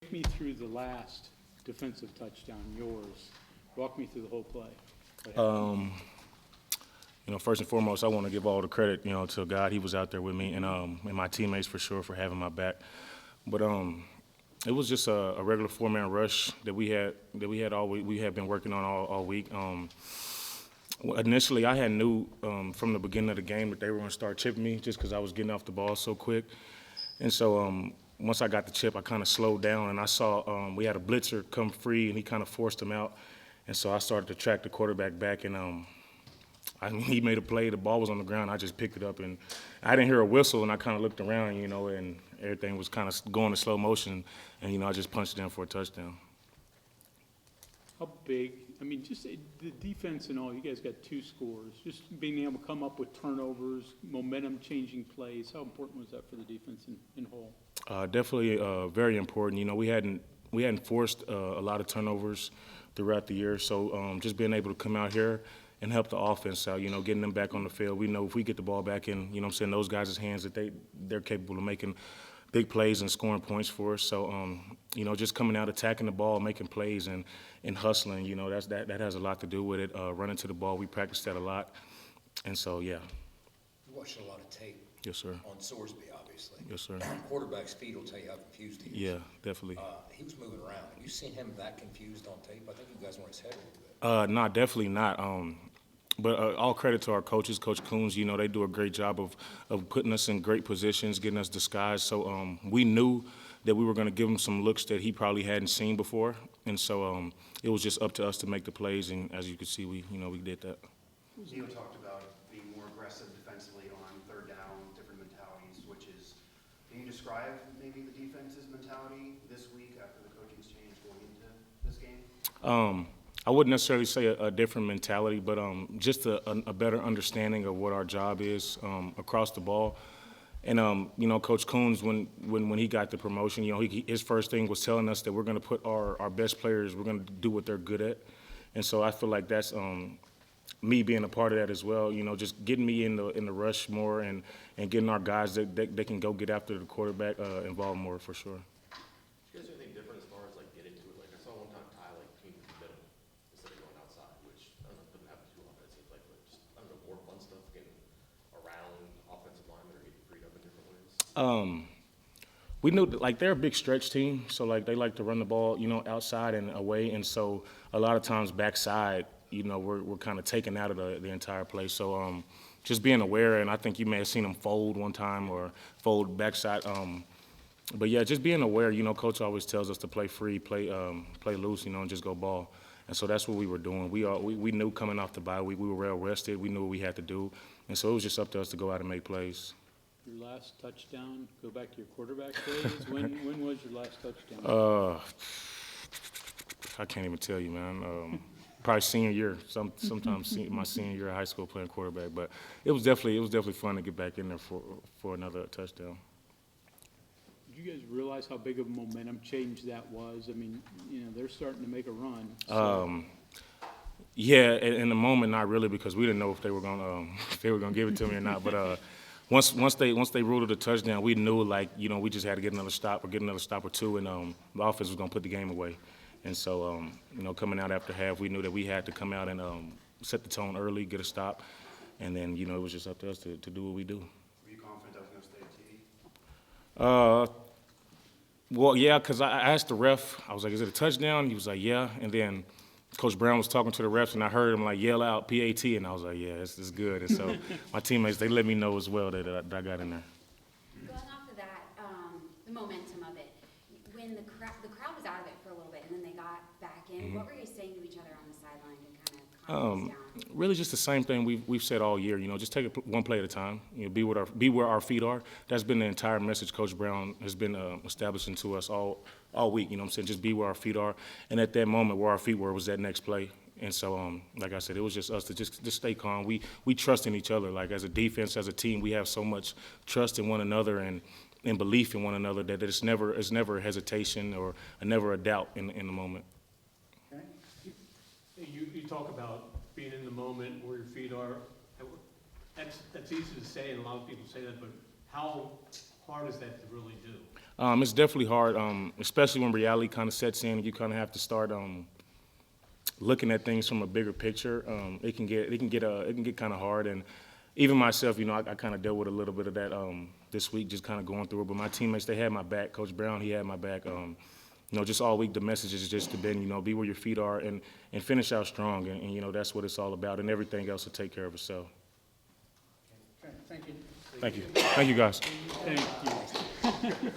Take me through the last defensive touchdown, yours. Walk me through the whole play. First and foremost, I want to give all the credit, to God. He was out there with me, and my teammates for sure for having my back. But it was just a regular four-man rush that we had all week. We had been working on all week. Initially, I had knew from the beginning of the game that they were going to start chipping me just because I was getting off the ball so quick. And so once I got the chip, I kind of slowed down, and I saw we had a blitzer come free, and he kind of forced him out. And so I started to track the quarterback back, and he made a play. The ball was on the ground. I just picked it up, and I didn't hear a whistle, and I kind of looked around, and everything was kind of going in slow motion, and, I just punched it in for a touchdown. How big, just the defense and all, you guys got 2 scores. Just being able to come up with turnovers, momentum-changing plays, how important was that for the defense in whole? Definitely very important. We hadn't forced a lot of turnovers throughout the year, so just being able to come out here and help the offense out, getting them back on the field. We know if we get the ball back in, those guys' hands that they're capable of making big plays and scoring points for us. So, just coming out, attacking the ball, making plays and hustling, that has a lot to do with it. Running to the ball, we practiced that a lot. And so, yeah. You watched a lot of tape. Yes, sir. On Sorsby, obviously. Yes, sir. Quarterback's feet will tell you how confused he is. Yeah, definitely. He was moving around. Have you seen him that confused on tape? I think you guys were in his head a little bit. No, definitely not. But all credit to our coaches, Coach Coons. They do a great job of putting us in great positions, getting us disguised. So we knew that we were going to give him some looks that he probably hadn't seen before, and so it was just up to us to make the plays. And as you can see, we did that. Neil talked about being more aggressive defensively on third down, different mentalities, switches. Can you describe maybe the defense's mentality this week after the coaching's change going into this game? I wouldn't necessarily say a different mentality, but just a better understanding of what our job is across the ball. And Coach Coons, when he got the promotion, his first thing was telling us that we're going to put our best players, we're going to do what they're good at. And so I feel like that's me being a part of that as well. Just getting me in the rush more and getting our guys that they can go get after the quarterback involved more for sure. Do you guys do anything different as far as getting to it? I saw one time Ty came to the middle instead of going outside, which I don't know, doesn't happen too often. It seems like, but just more fun stuff getting around offensive linemen or getting freed up in different ways. We knew they're a big stretch team, so they like to run the ball, outside and away, and so a lot of times backside, we're kind of taken out of the entire play. So just being aware, and I think you may have seen them fold one time or fold backside. But yeah, just being aware. Coach always tells us to play free, play loose, and just go ball. And so that's what we were doing. We knew coming off the bye week, we were well rested. We knew what we had to do, and so it was just up to us to go out and make plays. Your last touchdown, go back to your quarterback days. When was your last touchdown? I can't even tell you, man. Probably senior year, sometimes my senior year of high school playing quarterback. But it was definitely fun to get back in there for another touchdown. Did you guys realize how big of a momentum change that was? They're starting to make a run. So. Yeah, in the moment, not really, because we didn't know if they were gonna give it to me or not. But once they ruled it a touchdown, we knew we just had to get another stop or two, and the offense was gonna put the game away. And so coming out after half, we knew that we had to come out and set the tone early, get a stop, and then it was just up to us to do what we do. Were you confident that was going to stay at TD? Well, yeah, because I asked the ref. I was like, "Is it a touchdown?" He was like, "Yeah." And then Coach Brown was talking to the refs, and I heard him yell out PAT, and I was like, "Yeah, it's good." And so my teammates, they let me know as well that I got in there. Going off of that, the momentum of it, when the crowd was out of it for a little bit, and then they got back in, what were you saying to each other on the sideline to kind of calm this down? Really, just the same thing we've said all year. Just take it one play at a time. Be where our feet are. That's been the entire message Coach Brown has been establishing to us all week. Just be where our feet are, and at that moment where our feet were was that next play. And so, like I said, it was just us to just stay calm. We trust in each other. As a defense, as a team, we have so much trust in one another and belief in one another that it's never a hesitation or never a doubt in the moment. You talk about being in the moment where your feet are. That's easy to say, and a lot of people say that, but how hard is that to really do? It's definitely hard, especially when reality kind of sets in and you kind of have to start looking at things from a bigger picture. It can get kind of hard, and even myself, I kind of dealt with a little bit of that this week, just kind of going through it. But my teammates, they had my back. Coach Brown, he had my back. Just all week the message is just to be where your feet are and finish out strong, and that's what it's all about, and everything else will take care of itself. Okay, thank you. Thank you. Thank you, guys. Thank you.